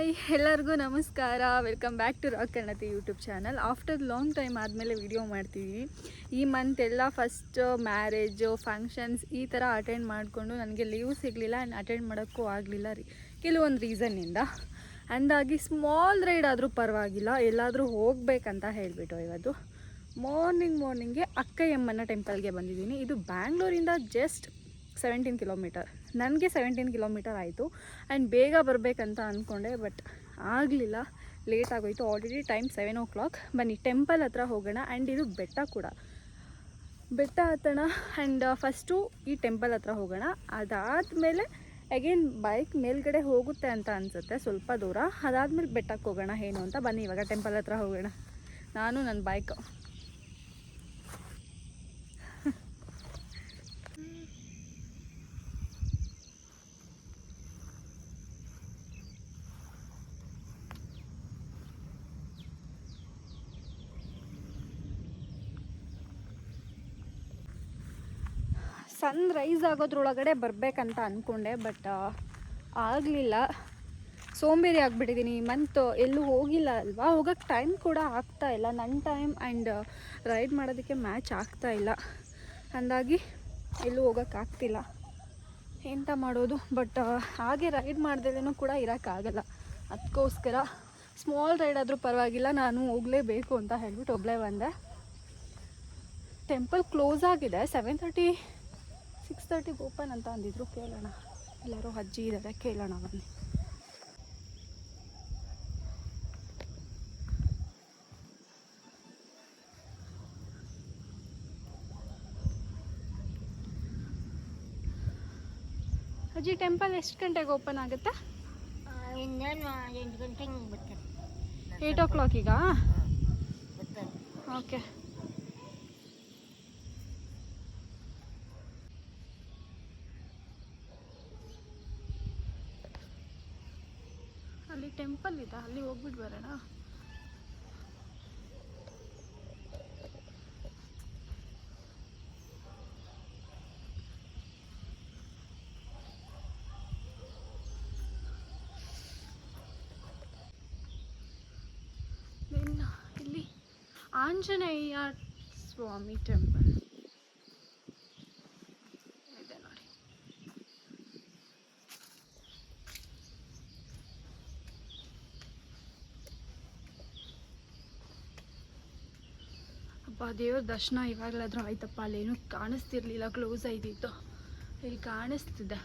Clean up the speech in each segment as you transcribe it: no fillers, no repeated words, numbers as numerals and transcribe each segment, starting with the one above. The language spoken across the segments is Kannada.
ಹಾಯ್ ಎಲ್ಲರಿಗೂ ನಮಸ್ಕಾರ. ವೆಲ್ಕಮ್ ಬ್ಯಾಕ್ ಟು ರಾಕ್ ಕನ್ನತಿ YouTube channel. After long time ಆದಮೇಲೆ ವಿಡಿಯೋ ಮಾಡ್ತಿದ್ದೀವಿ. ಈ ಮಂತ್ ಎಲ್ಲ ಫಸ್ಟ್ ಮ್ಯಾರೇಜು ಫಂಕ್ಷನ್ಸ್ ಈ ಥರ ಅಟೆಂಡ್ ಮಾಡಿಕೊಂಡು ನನಗೆ ಲೀವ್ ಸಿಗಲಿಲ್ಲ ಆ್ಯಂಡ್ ಅಟೆಂಡ್ ಮಾಡೋಕ್ಕೂ ಆಗಲಿಲ್ಲ ಕೆಲವೊಂದು ರೀಸನ್ನಿಂದ. ಅಂದಾಗಿ ಸ್ಮಾಲ್ ರೈಡ್ ಆದರೂ ಪರವಾಗಿಲ್ಲ, ಎಲ್ಲಾದರೂ ಹೋಗಬೇಕಂತ ಹೇಳಿಬಿಟ್ಟು ಇವತ್ತು ಮಾರ್ನಿಂಗ್ಗೆ ಅಕ್ಕಯ್ಯಮ್ಮನ ಟೆಂಪಲ್ಗೆ ಬಂದಿದ್ದೀನಿ. ಇದು ಬ್ಯಾಂಗ್ಳೂರಿಂದ ಜಸ್ಟ್ 17 ಕಿಲೋಮೀಟರ್. ನನಗೆ 17 ಕಿಲೋಮೀಟರ್ ಆಯಿತು ಆ್ಯಂಡ್ ಬೇಗ ಬರಬೇಕಂತ ಅಂದ್ಕೊಂಡೆ, ಬಟ್ ಆಗಲಿಲ್ಲ, ಲೇಟ್ ಆಗೋಯಿತು. Already time 7 o'clock. ಬನ್ನಿ ಟೆಂಪಲ್ ಹತ್ರ ಹೋಗೋಣ. ಆ್ಯಂಡ್ ಇದು ಬೆಟ್ಟ ಹತ್ತೋಣ ಆ್ಯಂಡ್ ಫಸ್ಟು ಈ ಟೆಂಪಲ್ ಹತ್ರ ಹೋಗೋಣ. ಅದಾದಮೇಲೆ ಅಗೇನ್ ಬೈಕ್ ಮೇಲ್ಗಡೆ ಹೋಗುತ್ತೆ ಅಂತ ಅನಿಸುತ್ತೆ, ಸ್ವಲ್ಪ ದೂರ. ಅದಾದಮೇಲೆ ಬೆಟ್ಟಕ್ಕೆ ಹೋಗೋಣ ಏನು ಅಂತ. ಬನ್ನಿ ಇವಾಗ ಟೆಂಪಲ್ ಹತ್ರ ಹೋಗೋಣ. ನಾನು ನನ್ನ ಬೈಕ್ ಸನ್ ರೈಸ್ ಆಗೋದ್ರೊಳಗಡೆ ಬರಬೇಕಂತ ಅಂದ್ಕೊಂಡೆ, ಬಟ್ ಆಗಲಿಲ್ಲ. ಸೋಂಬೇರಿ ಆಗಿಬಿಟ್ಟಿದ್ದೀನಿ. ಮಂತ್ ಎಲ್ಲೂ ಹೋಗಿಲ್ಲ ಅಲ್ವಾ, ಹೋಗೋಕ್ಕೆ ಟೈಮ್ ಕೂಡ ಆಗ್ತಾಯಿಲ್ಲ. ನನ್ನ ಟೈಮ್ ಆ್ಯಂಡ್ ರೈಡ್ ಮಾಡೋದಕ್ಕೆ ಮ್ಯಾಚ್ ಆಗ್ತಾಯಿಲ್ಲ, ಹಾಗಾಗಿ ಎಲ್ಲೂ ಹೋಗೋಕ್ಕಾಗ್ತಿಲ್ಲ. ಎಂತ ಮಾಡೋದು, ಬಟ್ ಹಾಗೆ ರೈಡ್ ಮಾಡ್ದೇನೂ ಕೂಡ ಇರೋಕ್ಕಾಗಲ್ಲ. ಅದಕ್ಕೋಸ್ಕರ ಸ್ಮಾಲ್ ರೈಡ್ ಆದರೂ ಪರವಾಗಿಲ್ಲ, ನಾನು ಹೋಗಲೇಬೇಕು ಅಂತ ಹೇಳ್ಬಿಟ್ಟು ಒಬ್ಬಳೇ ಬಂದೆ. ಟೆಂಪಲ್ ಕ್ಲೋಸ್ ಆಗಿದೆ. 7:30 6:30 ಓಪನ್ ಅಂತ ಅಂದಿದ್ರು. ಕೇಳೋಣ, ಎಲ್ಲರೂ ಅಜ್ಜಿ ಇದ್ದಾರೆ, ಕೇಳೋಣ ಬನ್ನಿ. ಅಜ್ಜಿ, ಟೆಂಪಲ್ ಎಷ್ಟು ಗಂಟೆಗೆ ಓಪನ್ ಆಗುತ್ತೆ? 8 ಗಂಟೆಗೆ ಬರ್ತಾರೆ. 8 o'clock ಈಗ? ಓಕೆ. ಅಲ್ಲಿ ಟೆಂಪಲ್ ಇದೆ, ಅಲ್ಲಿ ಹೋಗ್ಬಿಟ್ಟು ಬರೋಣ. ಇಲ್ಲಿ ಆಂಜನೇಯ ಸ್ವಾಮಿ ಟೆಂಪಲ್ ಇದೆ ನೋಡಿ. ಅಪ್ಪ, ದೇವ್ರ ದರ್ಶನ ಇವಾಗಲಾದರೂ ಆಯ್ತಪ್ಪ. ಅಲ್ಲೇನೂ ಕಾಣಿಸ್ತಿರ್ಲಿಲ್ಲ, ಕ್ಲೋಸ್ ಆಯ್ತಿತ್ತು. ಇಲ್ಲಿ ಕಾಣಿಸ್ತಿದೆ.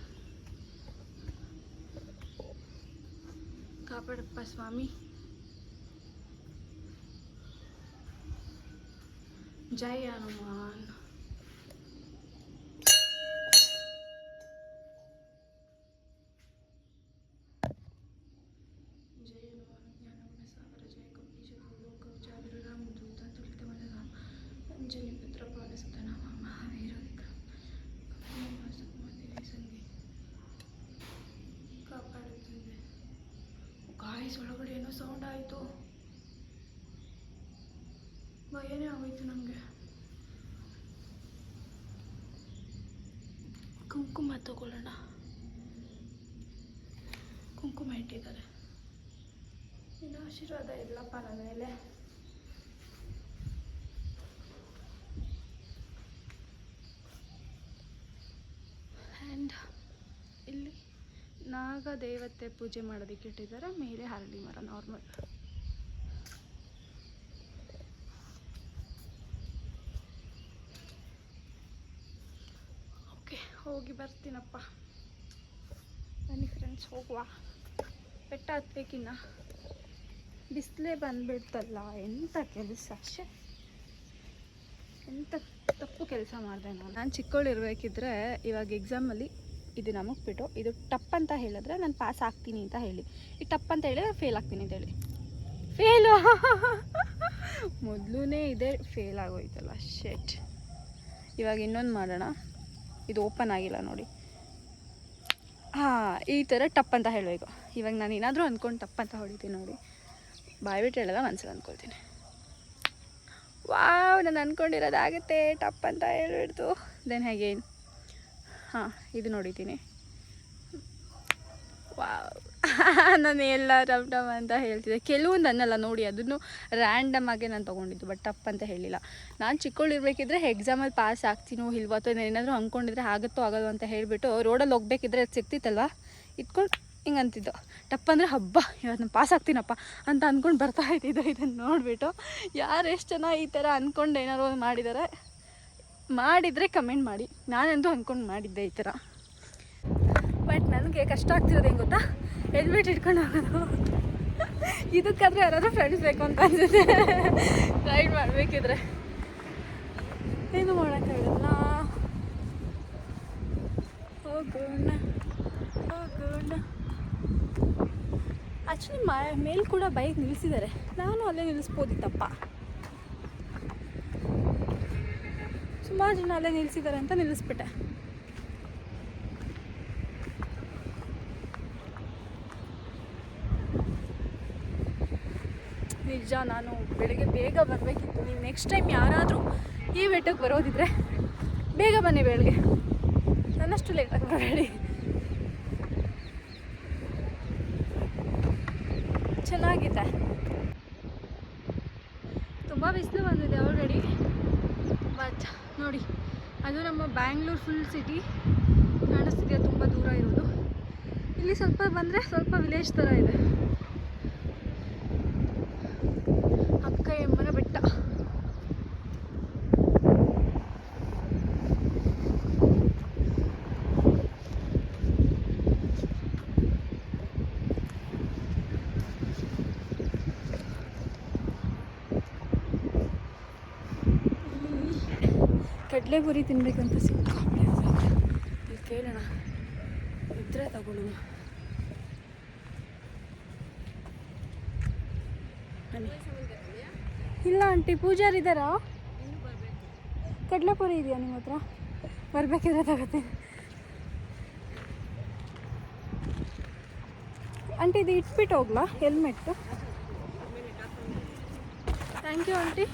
ಕಾಪಾಡಪ್ಪ ಸ್ವಾಮಿ. ಜೈ ಹನುಮಾನ್. ಜೈ ಹನುಮಾನ್ ಜ್ಞಾನಗುಣ ಸಾಗರ ಜಯ ಕಪಿ ಜಯ ಲೋಕ ಉಜಾಗರ ರಾಮ ದೂತ ತುಳಿತ ಬಲರಾಮ ಅಂಜನಿ ಪುತ್ರ ಪಾಲಸುತ ನಾಮ ಮಹಾವೀರ ವಿಕ್ರಮ ಸಂಧಿ ಕಾಪಾಡುತ್ತದೆ. ಗಾಯ್ಸ್, ಒಳಗಡೆ ಏನೋ ಸೌಂಡ್ ಆಯಿತು, ಭಯನೇ ಆಗೋಯ್ತು ನನಗೆ. ಕುಂಕುಮ ತಗೊಳ್ಳೋಣ. ಕುಂಕುಮ ಇಟ್ಟಿದ್ದಾರೆ. ಇನ್ನು ಆಶೀರ್ವಾದ ಇಲ್ಲಪ್ಪ ನನ್ನ ಮೇಲೆ. ಆ್ಯಂಡ್ ಇಲ್ಲಿ ನಾಗ ದೇವತೆ ಪೂಜೆ ಮಾಡೋದಕ್ಕೆ ಇಟ್ಟಿದ್ದಾರೆ. ಮೇಲೆ ಹರಳಿ ಮರ ನಾರ್ಮಲ್. ಹೋಗಿ ಬರ್ತೀನಪ್ಪ. ಬನ್ನಿ ಫ್ರೆಂಡ್ಸ್, ಹೋಗುವ. ಬೆಟ್ಟ ಹತ್ಬೇಕಿನ್ನ. ಬಿಸಿಲೇ ಬಂದ್ಬಿಡ್ತಲ್ಲ, ಎಂಥ ಕೆಲಸ, ಎಂಥ ತಪ್ಪು ಕೆಲಸ ಮಾಡಿದೆ ನಾನು ಚಿಕ್ಕವಳಿರ್ಬೇಕಿದ್ರೆ ಇವಾಗ ಎಕ್ಸಾಮಲ್ಲಿ ಇದು ನಮಗೆ ಬಿಟ್ಟು ಇದು ಟಪ್ ಅಂತ ಹೇಳಿದ್ರೆ ನಾನು ಪಾಸ್ ಆಗ್ತೀನಿ ಅಂತ ಹೇಳಿ, ಈ ಟಪ್ ಅಂತ ಹೇಳಿದ್ರೆ ಫೇಲ್ ಆಗ್ತೀನಿ ಅಂತ ಹೇಳಿ, ಫೇಲು ಮೊದಲೇ ಇದೆ, ಫೇಲ್ ಆಗೋಯ್ತಲ್ಲ, ಶೆಟ್. ಇವಾಗ ಇನ್ನೊಂದು ಮಾಡೋಣ. ಇದು ಓಪನ್ ಆಗಿಲ್ಲ ನೋಡಿ. ಹಾಂ, ಈ ಥರ ಟಪ್ ಅಂತ ಹೇಳಬೇಕು. ಇವಾಗ ನಾನು ಏನಾದರೂ ಅಂದ್ಕೊಂಡು ಟಪ್ ಅಂತ ಹೊಡಿತೀನಿ ನೋಡಿ. ಬಾಯ್ಬಿಟ್ಟು ಹೇಳಲ್ಲ, ಮನಸ್ಸಲ್ಲಿ ಅಂದ್ಕೊಳ್ತೀನಿ. ವಾವ್, ನಾನು ಅಂದ್ಕೊಂಡಿರೋದಾಗುತ್ತೆ ಟಪ್ ಅಂತ ಹೇಳ್ಬಿಡ್ತು. ದೆನ್ ಹೇಗೇನು, ಹಾಂ, ಇದು ನೋಡಿದ್ದೀನಿ. ವಾವ್, ನಾನು ಎಲ್ಲ ಟಮ್ ಟಮ್ ಅಂತ ಹೇಳ್ತಿದ್ದೆ. ಕೆಲವೊಂದು ಅನ್ನಲ್ಲ ನೋಡಿ, ಅದನ್ನು ರ್ಯಾಂಡಮ್ ಆಗಿ ನಾನು ತೊಗೊಂಡಿದ್ದು, ಬಟ್ ಟಪ್ ಅಂತ ಹೇಳಿಲ್ಲ. ನಾನು ಚಿಕ್ಕವಳಿರ್ಬೇಕಿದ್ರೆ ಎಕ್ಸಾಮಲ್ಲಿ ಪಾಸ್ ಆಗ್ತೀನೋ ಇಲ್ವೋ ಅಥವಾ ಏನಾದರೂ ಅಂದ್ಕೊಂಡಿದ್ರೆ ಆಗುತ್ತೋ ಆಗೋದು ಅಂತ ಹೇಳಿಬಿಟ್ಟು ರೋಡಲ್ಲಿ ಹೋಗ್ಬೇಕಿದ್ರೆ ಅದು ಸಿಗ್ತಿತ್ತಲ್ವ, ಇಟ್ಕೊಂಡು ಹಿಂಗೆ ಅಂತಿದ್ದು. ಟಪ್ ಅಂದರೆ ಹಬ್ಬ ಇವತ್ತು ನಾನು ಪಾಸ್ ಆಗ್ತೀನಪ್ಪ ಅಂತ ಅಂದ್ಕೊಂಡು ಬರ್ತಾ ಇದ್ದಿದ್ದು. ಇದನ್ನು ನೋಡಿಬಿಟ್ಟು ಯಾರು ಎಷ್ಟು ಜನ ಈ ಥರ ಅಂದ್ಕೊಂಡು ಏನಾದ್ರು ಒಂದು ಮಾಡಿದರೆ ಕಮೆಂಟ್ ಮಾಡಿ. ನಾನಂತೂ ಅಂದ್ಕೊಂಡು ಮಾಡಿದ್ದೆ ಈ ಥರ. ಬಟ್ ನನಗೆ ಕಷ್ಟ ಆಗ್ತಿರೋದು ಹೆಂಗೆ ಗೊತ್ತಾ, ಹೆಲ್ಮೆಟ್ ಇಟ್ಕೊಂಡು ಹೋಗೋದು. ಇದಕ್ಕಾದರೆ ಯಾರಾದರೂ ಫ್ರೆಂಡ್ಸ್ ಬೇಕು ಅಂತ ಅನ್ಸುತ್ತೆ ರೈಡ್ ಮಾಡಬೇಕಿದ್ರೆ. ಏನು ಮಾಡೋಕ್ಕಾಗಲ್ಲ, ಹೋಗೋಣ. ಆ್ಯಕ್ಚುಲಿ ಮೇಲೆ ಕೂಡ ಬೈಕ್ ನಿಲ್ಲಿಸಿದ್ದಾರೆ, ನಾನು ಅಲ್ಲೇ ನಿಲ್ಲಿಸ್ಬೋದಿತ್ತಪ್ಪ. ಸುಮಾರು ಜನ ಅಲ್ಲೇ ನಿಲ್ಲಿಸಿದ್ದಾರೆ ಅಂತ ನಿಲ್ಲಿಸ್ಬಿಟ್ಟೆ. ನಿಜ, ನಾನು ಬೆಳಗ್ಗೆ ಬೇಗ ಬರಬೇಕಿತ್ತು. ನೀವು ನೆಕ್ಸ್ಟ್ ಟೈಮ್ ಯಾರಾದರೂ ಈ ಬೆಟ್ಟಕ್ಕೆ ಬರೋದಿದ್ರೆ ಬೇಗ ಬನ್ನಿ, ಬೆಳಗ್ಗೆ. ನನ್ನಷ್ಟು ಲೇಟಾಗಿ ಬರಬೇಡಿ. ಚೆನ್ನಾಗಿದೆ. ತುಂಬ ಬಿಸಿಲು ಬಂದಿದೆ ಆಲ್ರೆಡಿ. ಬಟ್ ನೋಡಿ, ಅದು ನಮ್ಮ ಬ್ಯಾಂಗ್ಳೂರು ಫುಲ್ ಸಿಟಿ ಕಾಣಿಸ್ತಿದೆ, ತುಂಬ ದೂರ ಇರೋದು. ಇಲ್ಲಿ ಸ್ವಲ್ಪ ಬಂದರೆ ಸ್ವಲ್ಪ ವಿಲೇಜ್ ಥರ ಇದೆ. ಅಕ್ಕಯ್ಯಮ್ಮನ ಬೆಟ್ಟ. ಕಡಲೆಪುರಿ ತಿನ್ಬೇಕಂತ ಸಿಕ್ಕಾಪಟ್ಟೆ ಇಲ್ಲಿ ಕೇಳೋಣ, ಇದ್ರೆ ತಗೊಳ್ಳೋಣ. ಇಲ್ಲ ಆಂಟಿ, ಪೂಜಾರಿ ಇದ್ದಾರಾ? ಕಡಲೆಪುರಿ ಇದೆಯಾ ನಿಮ್ಮ ಹತ್ರ? ಬರಬೇಕಿದ್ರೆ ತಗೋತೀನಿ ಆಂಟಿ. ಇದು ಇಟ್ಬಿಟ್ಟು ಹೋಗ್ಲಾ ಹೆಲ್ಮೆಟ್ಟು? Thank you aunty.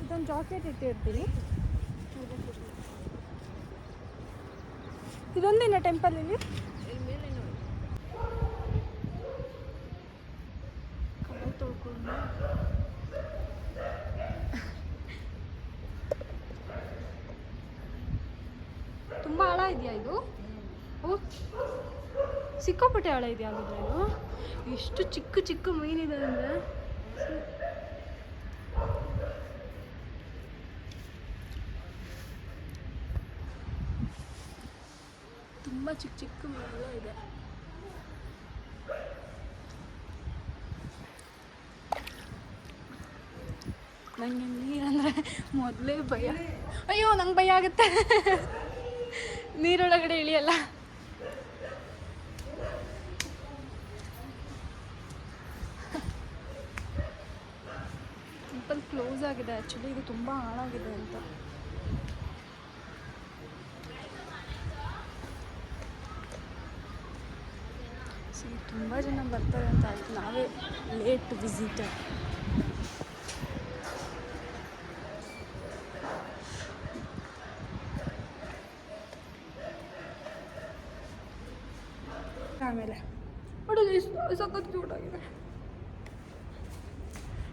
ಇದೊಂದು ಚಾಕ್ಲೇಟ್ ಇಟ್ಟಿರ್ತೀನಿ. ಇದೊಂದಿನ ಟೆಂಪಲಲ್ಲಿ ತೊಳ್ಕೊಂಡು ತುಂಬ ಆಳ ಇದೆಯಾ ಇದು? ಓ, ಸಿಕ್ಕಾಪಟ್ಟೆ ಆಳ ಇದೆಯಾ ಆಗಿದ್ರೆ ಇದು? ಎಷ್ಟು ಚಿಕ್ಕ ಚಿಕ್ಕ ಮೀನಿದೆ ಅಂದರೆ ತುಂಬ ಚಿಕ್ಕ ಚಿಕ್ಕ ಮೀನೆಲ್ಲ ಇದೆ. ನನಗೆ ನೀರಂದರೆ ಮೊದಲೇ ಭಯ. ಅಯ್ಯೋ, ನಂಗೆ ಭಯ ಆಗುತ್ತೆ ನೀರೊಳಗಡೆ ಇಳಿಯಲ್ಲ. ಟೆಂಪಲ್ ಕ್ಲೋಸ್ ಆಗಿದೆ ಆ್ಯಕ್ಚುಲಿ, ಇದು ತುಂಬ ಹಾಳಾಗಿದೆ ಅಂತ. ತುಂಬ ಜನ ಬರ್ತಾರೆ ಅಂತ ಆಯ್ತು, ನಾವೇ ಲೇಟ್ ವಿಸಿಟರ್. ಆಮೇಲೆ ನೋಡೋದು ಎಷ್ಟು ಸಖತ್ ಕ್ಯೂಟ್ ಆಗಿದೆ.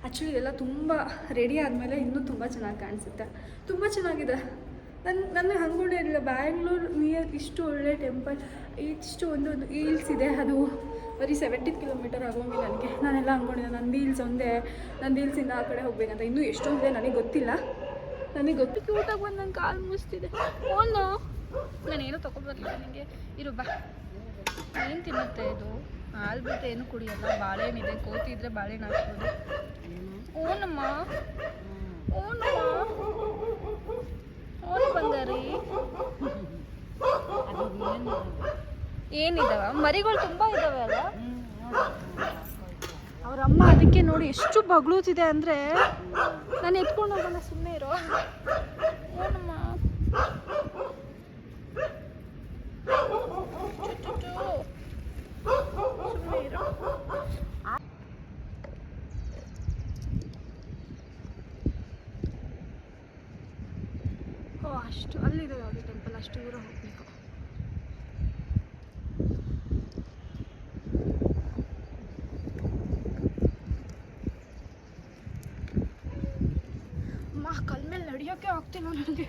ಆ್ಯಕ್ಚುಲಿ ಇದೆಲ್ಲ ತುಂಬ ರೆಡಿ ಆದಮೇಲೆ ಇನ್ನೂ ತುಂಬ ಚೆನ್ನಾಗಿ ಕಾಣಿಸುತ್ತೆ. ತುಂಬ ಚೆನ್ನಾಗಿದೆ. ನನಗೆ ಹಂಗೊಂಡೇ ಇರಲಿಲ್ಲ ಬ್ಯಾಂಗ್ಳೂರು ನಿಯರ್ ಇಷ್ಟು ಒಳ್ಳೆ ಟೆಂಪಲ್, ಇಷ್ಟು ಒಂದು ಹೀಲ್ಸ್ ಇದೆ, ಅದು ಬರೀ 70 ಕಿಲೋಮೀಟರ್ ಆಗೋಂಗಿಲ್ಲ ನನಗೆ. ನಾನೆಲ್ಲ ಅಂದ್ಕೊಂಡಿದ್ದೆ ನಂದಿ ಹಿಲ್ಸ್ ಒಂದೇ, ನಂದಿ ಹಿಲ್ಸಿಂದ ಆ ಕಡೆ ಹೋಗ್ಬೇಕಂತ. ಇನ್ನೂ ಎಷ್ಟೊಂದಿದೆ ನನಗೆ ಗೊತ್ತಿಲ್ಲ. ನನಗೆ ಗೊತ್ತು. ಕ್ಯೂಟಾಗಿ ಬಂದು ನನ್ನ ಕಾಲು ಮುಗಿಸ್ತಿದೆ. ಓನು ನಾನೇನೋ ತೊಗೊಬರ್ಲಿಲ್ಲ ನನಗೆ. ಇರು ಬಾ. ಏನು ತಿನ್ನುತ್ತೆ ಇದು? ಹಾಲು ಬಿಟ್ಟು ಏನು ಕುಡಿಯಲ್ಲ. ಬಾಳೆಹಣ್ಣಿದೆ, ಕೋತಿ ಇದ್ದರೆ ಬಾಳೆಹಣ್ಣು ಹಾಕ್ಬೋದು. ಓನಮ್ಮ, ಓನಮ್ಮ, ಓನು ಬಂಗಾರಿ. ಏನಿದಾವ ಮರಿಗಳು ತುಂಬ ಇದ್ದಾವೆ ಅಲ್ಲ. ಅವರಮ್ಮ ಅದಕ್ಕೆ ನೋಡಿ ಎಷ್ಟು ಬಗ್ಲೂತಿದೆ ಅಂದರೆ ನಾನು ಎತ್ಕೊಂಡು ಹೋಗೋಣ, ಸುಮ್ಮನೆ ಇರೋ. ಏನಮ್ಮ ಸುಮ್ಮನೆ ಇರೋ. ಓ, ಅಷ್ಟು ಅಲ್ಲಿದೆ ಯಾವುದು ಟೆಂಪಲ್, ಅಷ್ಟು ದೂರ ಹೋಗಬೇಕು. ನಡೆಯೋಕ್ಕೆ ಆಗ್ತಿಲ್ಲ ನನಗೆ.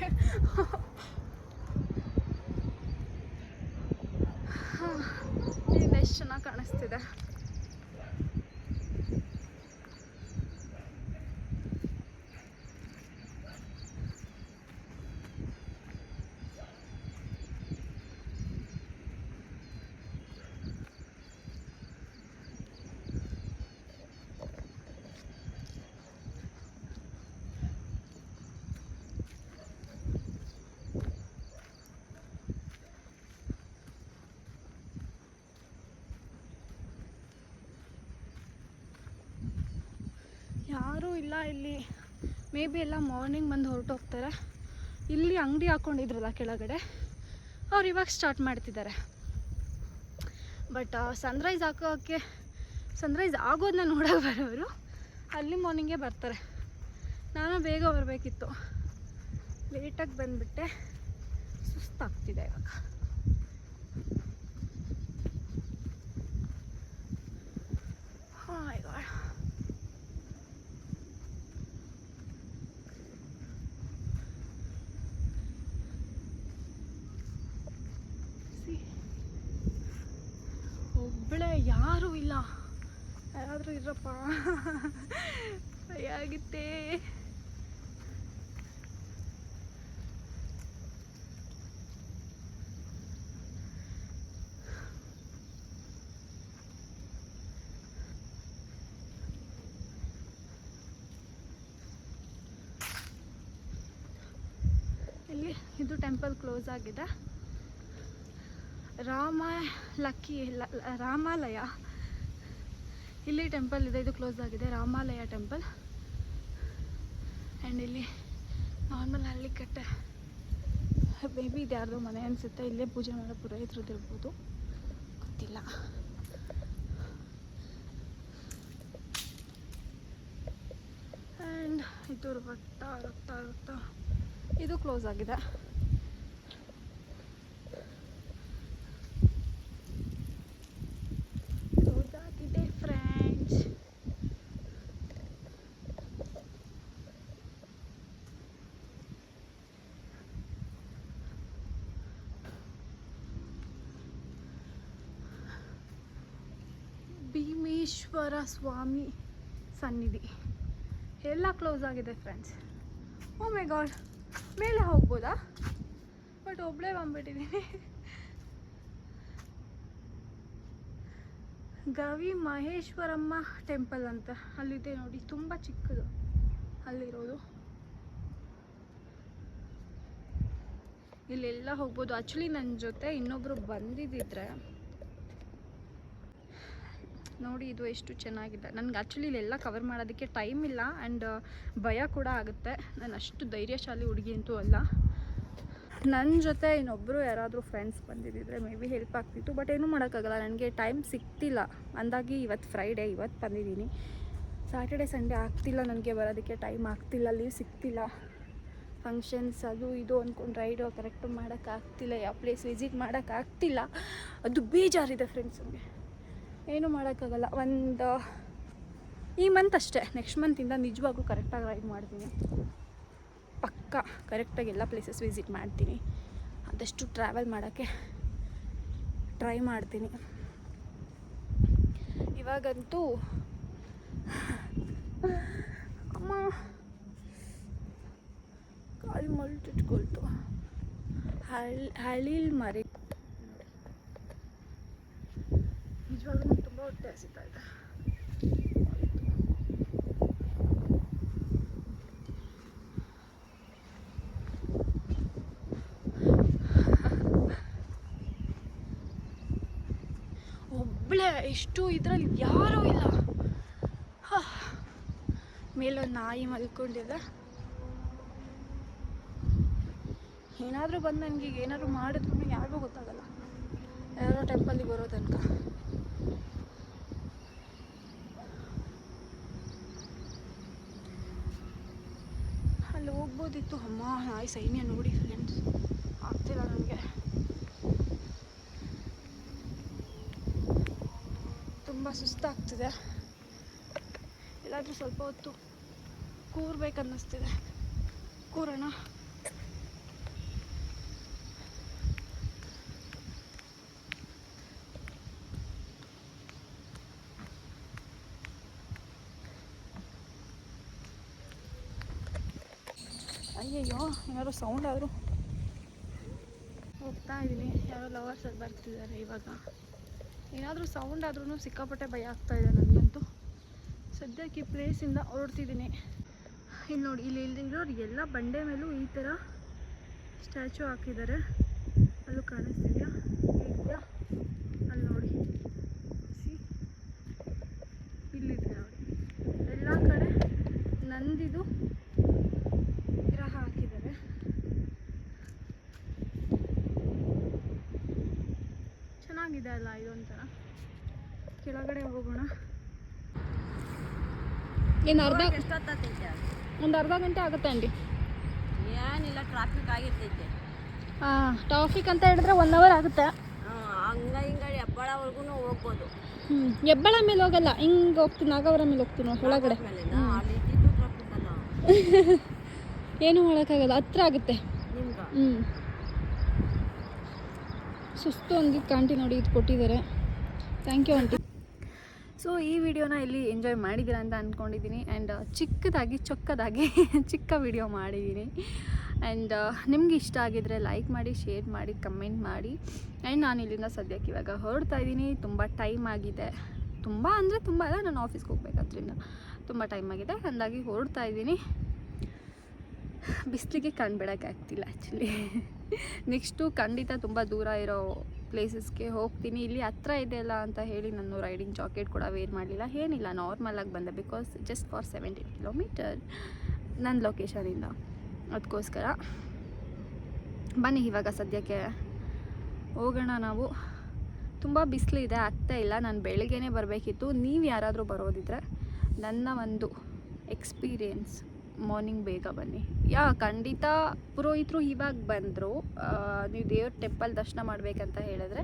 ಇಲ್ಲಿಂದ ಎಷ್ಟು ಚೆನ್ನಾಗಿ ಕಾಣಿಸ್ತಿದೆ. ಯಾರೂ ಇಲ್ಲ ಇಲ್ಲಿ. ಮೇ ಬಿ ಎಲ್ಲ ಮಾರ್ನಿಂಗ್ ಬಂದು ಹೊರಟೋಗ್ತಾರೆ. ಇಲ್ಲಿ ಅಂಗಡಿ ಹಾಕ್ಕೊಂಡಿದ್ರಲ್ಲ ಕೆಳಗಡೆ, ಅವ್ರು ಇವಾಗ ಸ್ಟಾರ್ಟ್ ಮಾಡ್ತಿದ್ದಾರೆ. ಬಟ್ ಸನ್ರೈಸ್ ಹಾಕೋಕ್ಕೆ, ಸನ್ರೈಸ್ ಆಗೋದನ್ನ ನೋಡೋಕೆ ಬರೋರು ಅಲ್ಲಿ ಮಾರ್ನಿಂಗೇ ಬರ್ತಾರೆ. ನಾನು ಬೇಗ ಬರಬೇಕಿತ್ತು, ಲೇಟಾಗಿ ಬಂದುಬಿಟ್ಟೆ. ಸುಸ್ತಾಗ್ತಿದೆ ಇವಾಗ. ಒಬ್ಬಳೇ, ಯಾರೂ ಇಲ್ಲ. ಯಾರಾದರೂ ಇರಪ್ಪ, ಭಯ ಆಗಿತ್ತೆ. ಇಲ್ಲಿ ಇದು ಟೆಂಪಲ್ ಕ್ಲೋಸ್ ಆಗಿದೆ. ರಾಮಾಲಯ ಇಲ್ಲಿ ಟೆಂಪಲ್ ಇದೆ, ಇದು ಕ್ಲೋಸ್ ಆಗಿದೆ. ರಾಮಾಲಯ ಟೆಂಪಲ್. ಆ್ಯಂಡ್ ಇಲ್ಲಿ ನಾರ್ಮಲ್ ಹಳ್ಳಿ ಕಟ್ಟೆ, ಮೇ ಬಿ ಇದು ಯಾರ್ದೋ ಮನೆ ಅನಿಸುತ್ತೆ. ಇಲ್ಲೇ ಪೂಜೆ ಮಾಡೋ ಪುರೋಹಿತರದ್ದು ಇರ್ಬೋದು, ಗೊತ್ತಿಲ್ಲ. ಆ್ಯಂಡ್ ಇದು ರಕ್ತ ಇದು ಕ್ಲೋಸ್ ಆಗಿದೆ. ಕ್ಲೋಸ್ ಆಗಿದೆ ಫ್ರೆಂಡ್ಸ್. ಭೀಮೇಶ್ವರ ಸ್ವಾಮಿ ಸನ್ನಿಧಿ ಎಲ್ಲ ಕ್ಲೋಸ್ ಆಗಿದೆ ಫ್ರೆಂಡ್ಸ್. ಓ ಮೈ ಗಾಡ್, ಮೇಲೆ ಹೋಗ್ಬೋದಾ? ಬಟ್ ಒಬ್ಬಳೇ ಬಂದ್ಬಿಟ್ಟಿದ್ದೀನಿ. ಗವಿ ಮಹೇಶ್ವರಮ್ಮ ಟೆಂಪಲ್ ಅಂತ ಅಲ್ಲಿದೆ ನೋಡಿ, ತುಂಬ ಚಿಕ್ಕದು ಅಲ್ಲಿರೋದು. ಇಲ್ಲೆಲ್ಲ ಹೋಗ್ಬೋದು. ಆ್ಯಕ್ಚುಲಿ ನನ್ನ ಜೊತೆ ಇನ್ನೊಬ್ಬರು ಬಂದಿದ್ದಿದ್ರೆ ನೋಡಿ, ಇದು ಎಷ್ಟು ಚೆನ್ನಾಗಿದೆ. ನನಗೆ ಆ್ಯಕ್ಚುಲಿ ಇಲ್ಲೆಲ್ಲ ಕವರ್ ಮಾಡೋದಕ್ಕೆ ಟೈಮ್ ಇಲ್ಲ ಆ್ಯಂಡ್ ಭಯ ಕೂಡ ಆಗುತ್ತೆ. ನಾನು ಅಷ್ಟು ಧೈರ್ಯಶಾಲಿ ಹುಡುಗಿ ಅಂತೂ ಅಲ್ಲ. ನನ್ನ ಜೊತೆ ಇನ್ನೊಬ್ಬರು ಯಾರಾದರೂ ಫ್ರೆಂಡ್ಸ್ ಬಂದಿದ್ದಿದ್ರೆ ಮೇ ಬಿ ಹೆಲ್ಪ್ ಆಗ್ತಿತ್ತು. ಬಟ್ ಏನೂ ಮಾಡೋಕ್ಕಾಗಲ್ಲ, ನನಗೆ ಟೈಮ್ ಸಿಗ್ತಿಲ್ಲ. ಅಂದಾಗಿ ಇವತ್ತು ಫ್ರೈಡೇ, ಇವತ್ತು ಬಂದಿದ್ದೀನಿ. ಸ್ಯಾಟರ್ಡೆ ಸಂಡೇ ಆಗ್ತಿಲ್ಲ ನನಗೆ ಬರೋದಕ್ಕೆ, ಟೈಮ್ ಆಗ್ತಿಲ್ಲ, ಲೀವ್ ಸಿಗ್ತಿಲ್ಲ. ಫಂಕ್ಷನ್ಸ್ ಅದು ಇದು ಅಂದ್ಕೊಂಡು ರೈಡು ಕರೆಕ್ಟು ಮಾಡೋಕ್ಕಾಗ್ತಿಲ್ಲ, ಯಾವ ಪ್ಲೇಸ್ ವಿಸಿಟ್ ಮಾಡೋಕ್ಕಾಗ್ತಿಲ್ಲ. ಅದು ಬೇಜಾರಿದೆ ಫ್ರೆಂಡ್ಸ್. ನನಗೆ ಏನೂ ಮಾಡೋಕ್ಕಾಗಲ್ಲ. ಈ ಮಂತ್ ಅಷ್ಟೇ, ನೆಕ್ಸ್ಟ್ ಮಂತಿಂದ ನಿಜವಾಗ್ಲೂ ಕರೆಕ್ಟಾಗಿ ರೈಡ್ ಮಾಡ್ತೀನಿ. ಪಕ್ಕಾ ಕರೆಕ್ಟಾಗಿ ಎಲ್ಲ ಪ್ಲೇಸಸ್ ವಿಸಿಟ್ ಮಾಡ್ತೀನಿ. ಆದಷ್ಟು ಟ್ರಾವೆಲ್ ಮಾಡೋಕ್ಕೆ ಟ್ರೈ ಮಾಡ್ತೀನಿ. ಇವಾಗಂತೂ ಅಮ್ಮ ಕಾಲು ಮಲ್ಟಿಟ್ಕೊಳ್ತು. ಹಳಿಲ್ ಮರಿ ನಿಜವಾಗ್ಲೂ ನಂಗೆ ತುಂಬ ಹೊಟ್ಟೆ ಹಸಿತಾ ಇದೆ. ಒಬ್ಬಳೇ, ಇಷ್ಟು ಇದರಲ್ಲಿ ಯಾರೂ ಇಲ್ಲ. ಮೇಲೊಂದು ನಾಯಿ ಮಲ್ಕೊಂಡಿದೆ. ಏನಾದರೂ ಬಂದು ನನಗೆ ಏನಾದರೂ ಮಾಡಿದ್ರು ಯಾರಿಗೂ ಗೊತ್ತಾಗಲ್ಲ. ಯಾರೋ ಟೆಂಪಲ್ಲಿಗೆ ಬರೋ ತನಕ ಅಲ್ಲಿ ಹೋಗ್ಬೋದಿತ್ತು. ಅಮ್ಮ ನಾಯಿ ಸೈನ್ಯ ನೋಡಿ ಫ್ರೆಂಡ್ಸ್, ಆಗ್ತಿಲ್ಲ ನನಗೆ. ತುಂಬ ಸುಸ್ತಾಗ್ತಿದೆ. ಎಲ್ಲಾದರೂ ಸ್ವಲ್ಪ ಹೊತ್ತು ಕೂರ್ಬೇಕನ್ನಿಸ್ತಿದೆ. ಕೂರೋಣ. ಅಯ್ಯಯ್ಯೋ, ಏನಾದ್ರು ಸೌಂಡ್ ಆದರೂ. ಹೋಗ್ತಾ ಇದ್ದೀನಿ, ಯಾರೋ ಲವರ್ಸ್ ಅಲ್ಲಿ ಬರ್ತಿದ್ದಾರೆ. ಇವಾಗ ಏನಾದರೂ ಸೌಂಡ್ ಆದ್ರೂ ಸಿಕ್ಕಾಪಟ್ಟೆ ಭಯ ಆಗ್ತಾಯಿದೆ ನನಗಂತೂ. ಸದ್ಯಕ್ಕೆ ಈ ಪ್ಲೇಸಿಂದ ಹೊರಡ್ತಿದ್ದೀನಿ. ಇಲ್ಲಿ ನೋಡಿ, ಇಲ್ಲಿ ಇರೋರು ಎಲ್ಲ ಬಂಡೆ ಮೇಲೂ ಈ ಥರ ಸ್ಟ್ಯಾಚು ಹಾಕಿದ್ದಾರೆ. ಅಲ್ಲೂ ಕಾಣಿಸ್ತಿದೆಯಾ? ಇದೆಯಾ? ಅಲ್ಲಿ ನೋಡಿ, ಇಲ್ಲಿದೆ ನೋಡಿ. ಎಲ್ಲ ಕಡೆ ನಂದಿದು ವಿಗ್ರಹ ಹಾಕಿದ್ದಾರೆ. ಚೆನ್ನಾಗಿದೆ ಅಲ್ಲ ಇದೊಂಥರ. ಕೆಳಗಡೆ ಹೋಗೋಣ. ಏನು ಒಂದು ಅರ್ಧ ಗಂಟೆ ಆಗುತ್ತೆ ಆಂಟಿ. ಏನಿಲ್ಲ, ಟ್ರಾಫಿಕ್ ಆಗಿರ್ತೈತೆ. ಹಾಂ, ಟ್ರಾಫಿಕ್ ಅಂತ ಹೇಳಿದ್ರೆ 1 ಅವರ್ ಆಗುತ್ತೆ. ಹಂಗ ಹಿಂಗ ಹೆಬ್ಬಾಳವರೆಗೂ ಹೋಗ್ಬೋದು. ಹೆಬ್ಬಾಳ ಮೇಲೆ ಹೋಗಲ್ಲ, ಹಿಂಗೆ ಹೋಗ್ತೀನಿ, ನಾಗವರ ಮೇಲೆ ಹೋಗ್ತೀನಿ ಒಳಗಡೆ. ಏನು ಮಾಡೋಕ್ಕಾಗಲ್ಲ, ಹತ್ರ ಆಗುತ್ತೆ. ಸುಸ್ತು ಅಂದಿದ್ದು ಆಂಟಿ ನೋಡಿ ಇದು ಕೊಟ್ಟಿದ್ದಾರೆ. Thank you aunty. ಸೊ ಈ ವಿಡಿಯೋನ ಇಲ್ಲಿ ಎಂಜಾಯ್ ಮಾಡಿದ್ದೀರಾ ಅಂತ ಅಂದ್ಕೊಂಡಿದ್ದೀನಿ. ಆ್ಯಂಡ್ ಚಿಕ್ಕದಾಗಿ ಚಿಕ್ಕ ವಿಡಿಯೋ ಮಾಡಿದ್ದೀನಿ. ಆ್ಯಂಡ್ ನಿಮ್ಗೆ ಇಷ್ಟ ಆಗಿದ್ರೆ ಲೈಕ್ ಮಾಡಿ, ಶೇರ್ ಮಾಡಿ, ಕಮೆಂಟ್ ಮಾಡಿ. ಆ್ಯಂಡ್ ನಾನು ಇಲ್ಲಿಂದ ಸದ್ಯಕ್ಕೆ ಇವಾಗ ಹೊರಡ್ತಾ ಇದ್ದೀನಿ. ತುಂಬ ಟೈಮ್ ಆಗಿದೆ. ತುಂಬ ಅಂದರೆ ತುಂಬ ಅಲ್ಲ, ನಾನು ಆಫೀಸ್ಗೆ ಹೋಗ್ಬೇಕಾದ್ರಿಂದ ತುಂಬ ಟೈಮ್ ಆಗಿದೆ. ಹಾಗಾಗಿ ಹೊರಡ್ತಾ ಇದ್ದೀನಿ. ಬಿಸಿಲಿಗೆ ಕಣ್ಬಿಡೋಕ್ಕಾಗ್ತಿಲ್ಲ ಆ್ಯಕ್ಚುಲಿ. ನೆಕ್ಸ್ಟು ಖಂಡಿತ ತುಂಬ ದೂರ ಇರೋ ಪ್ಲೇಸಸ್ಗೆ ಹೋಗ್ತೀನಿ. ಇಲ್ಲಿ ಹತ್ರ ಇದೆಯಲ್ಲ ಅಂತ ಹೇಳಿ ನಾನು ರೈಡಿಂಗ್ ಜಾಕೆಟ್ ಕೂಡ ವೇರ್ ಮಾಡಲಿಲ್ಲ, ಏನಿಲ್ಲ, ನಾರ್ಮಲಾಗಿ ಬಂದೆ. ಬಿಕಾಸ್ ಜಸ್ಟ್ ಫಾರ್ 17 ಕಿಲೋಮೀಟರ್ ನನ್ನ ಲೊಕೇಶನಿಂದ. ಅದಕ್ಕೋಸ್ಕರ ಬನ್ನಿ ಇವಾಗ ಸದ್ಯಕ್ಕೆ ಹೋಗೋಣ ನಾವು. ತುಂಬ ಬಿಸಿಲಿದೆ, ಆಗ್ತಾ ಇಲ್ಲ. ನಾನು ಬೆಳಗ್ಗೆನೇ ಬರಬೇಕಿತ್ತು. ನೀವು ಯಾರಾದರೂ ಬರೋದಿದ್ರೆ ನನ್ನ ಒಂದು ಎಕ್ಸ್ಪೀರಿಯನ್ಸ್, ಮಾರ್ನಿಂಗ್ ಬೇಗ ಬನ್ನಿ. ಖಂಡಿತ ಪುರೋಹಿತರು ಇವಾಗ ಬಂದರು. ನೀವು ದೇವ್ರ ಟೆಂಪಲ್ ದರ್ಶನ ಮಾಡಬೇಕಂತ ಹೇಳಿದ್ರೆ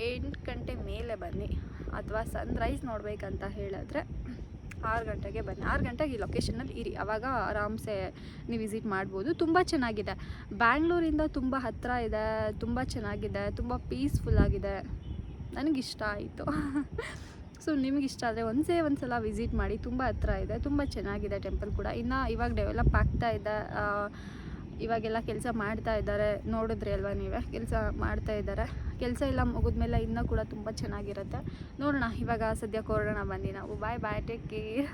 8 ಗಂಟೆ ಮೇಲೆ ಬನ್ನಿ. ಅಥವಾ ಸನ್ರೈಸ್ ನೋಡಬೇಕಂತ ಹೇಳಿದ್ರೆ 6 ಗಂಟೆಗೆ ಬನ್ನಿ. 6 ಗಂಟೆಗೆ ಈ ಲೊಕೇಶನಲ್ಲಿ ಇರಿ, ಆವಾಗ ಆರಾಮ್ಸೆ ನೀವು ವಿಸಿಟ್ ಮಾಡ್ಬೋದು. ತುಂಬ ಚೆನ್ನಾಗಿದೆ. ಬ್ಯಾಂಗ್ಳೂರಿಂದ ತುಂಬ ಹತ್ತಿರ ಇದೆ, ತುಂಬ ಚೆನ್ನಾಗಿದೆ, ತುಂಬ ಪೀಸ್ಫುಲ್ಲಾಗಿದೆ. ನನಗಿಷ್ಟ ಆಯಿತು. ಸೊ ನಿಮಗಿಷ್ಟ ಆದರೆ ಒಂದು ಸಲ ವಿಸಿಟ್ ಮಾಡಿ. ತುಂಬ ಹತ್ರ ಇದೆ, ತುಂಬ ಚೆನ್ನಾಗಿದೆ ಟೆಂಪಲ್ ಕೂಡ. ಇನ್ನು ಇವಾಗ ಡೆವಲಪ್ ಆಗ್ತಾ ಇದೆ. ಇವಾಗೆಲ್ಲ ಕೆಲಸ ಮಾಡ್ತಾ ಇದ್ದಾರೆ, ನೋಡಿದ್ರಿ ಅಲ್ವಾ ನೀವೇ, ಕೆಲಸ ಮಾಡ್ತಾ ಇದ್ದಾರೆ. ಕೆಲಸ ಎಲ್ಲ ಮುಗಿದ್ಮೇಲೆ ಇನ್ನೂ ಕೂಡ ತುಂಬ ಚೆನ್ನಾಗಿರುತ್ತೆ. ನೋಡೋಣ. ಇವಾಗ ಸದ್ಯಕ್ಕೆ ಹೊರಡೋಣ ಬನ್ನಿ ನಾವು. ಬಾಯ್ ಬಾಯ್, ಟೇಕ್ ಕೇರ್.